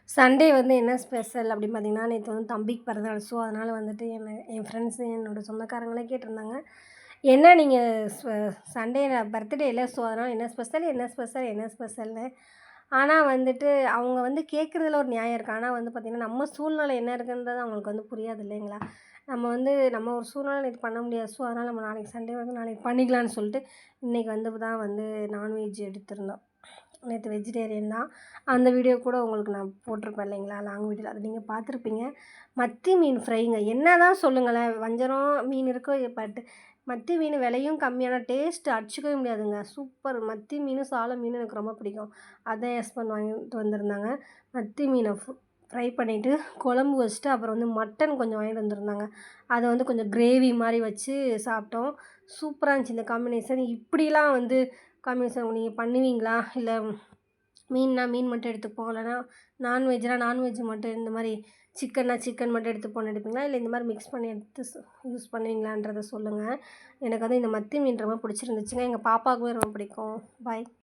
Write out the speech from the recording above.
Sunday வந்து என்ன special அப்படின்னு பார்த்தீங்கன்னா, நேற்று வந்து தம்பிக்கு பிறந்தநாள். ஸோ, அதனால் வந்துட்டு என் ஃப்ரெண்ட்ஸு, என்னோட சொந்தக்காரங்களே கேட்டிருந்தாங்க. என்ன நீங்கள் சண்டே பர்த்டேல, ஸோ அதனால் என்ன ஸ்பெஷல், என்ன ஸ்பெஷல், என்ன ஸ்பெஷல்னு. ஆனால் வந்துட்டு அவங்க வந்து கேட்குறதுல ஒரு நியாயம் இருக்குது. ஆனால் வந்து பார்த்திங்கன்னா, நம்ம சூழ்நிலை என்ன இருக்குன்றது அவங்களுக்கு வந்து புரியாது இல்லைங்களா? நம்ம ஒரு சூழ்நிலை நேற்று பண்ண முடியாது. ஸோ, அதனால் நம்ம நாளைக்கு சண்டே வந்து நாளைக்கு பண்ணிக்கலான்னு சொல்லிட்டு, இன்றைக்கி வந்து நான்வெஜ் எடுத்திருந்தோம். நேற்று வெஜிடேரியன் தான். அந்த வீடியோ கூட உங்களுக்கு நான் போட்டிருப்பேன் இல்லைங்களா, லாங் வீடியோவில். அது நீங்கள் பார்த்துருப்பீங்க. மத்தி மீன் ஃப்ரைங்க. என்ன தான் சொல்லுங்களேன், வஞ்சரம் மீன் இருக்கோ பட் மத்தி மீன் விலையும் கம்மியான டேஸ்ட்டு அடிச்சுக்கவே முடியாதுங்க. சூப்பர். மத்தி மீன், சால மீன் எனக்கு ரொம்ப பிடிக்கும். அதான் என் ஹஸ்பண்ட் வாங்கிட்டு வந்திருந்தாங்க. மத்தி மீனை ஃப்ரை பண்ணிவிட்டு குழம்பு வச்சுட்டு, அப்புறம் வந்து மட்டன் கொஞ்சம் வாங்கிட்டு வந்திருந்தாங்க. அதை வந்து கொஞ்சம் கிரேவி மாதிரி வச்சு சாப்பிட்டோம். சூப்பராக இருந்துச்சு இந்த காம்பினேஷன். இப்படிலாம் வந்து காம்பினேஷன் நீங்கள் பண்ணுவீங்களா? இல்லை மீன் மட்டும் எடுத்துப்போம், இல்லைனா நான்வெஜ் மட்டும், இந்த மாதிரி சிக்கன் மட்டும் எடுத்துப்போன்னு எடுப்பீங்களா? இல்லை இந்த மாதிரி மிக்ஸ் பண்ணி எடுத்து யூஸ் பண்ணுவீங்களான்றதை சொல்லுங்கள். எனக்கு வந்து இந்த மத்தி மீன் ரொம்ப பிடிச்சிருந்துச்சுங்க. எங்கள் பாப்பாவுக்குமே ரொம்ப பிடிக்கும். பாய்.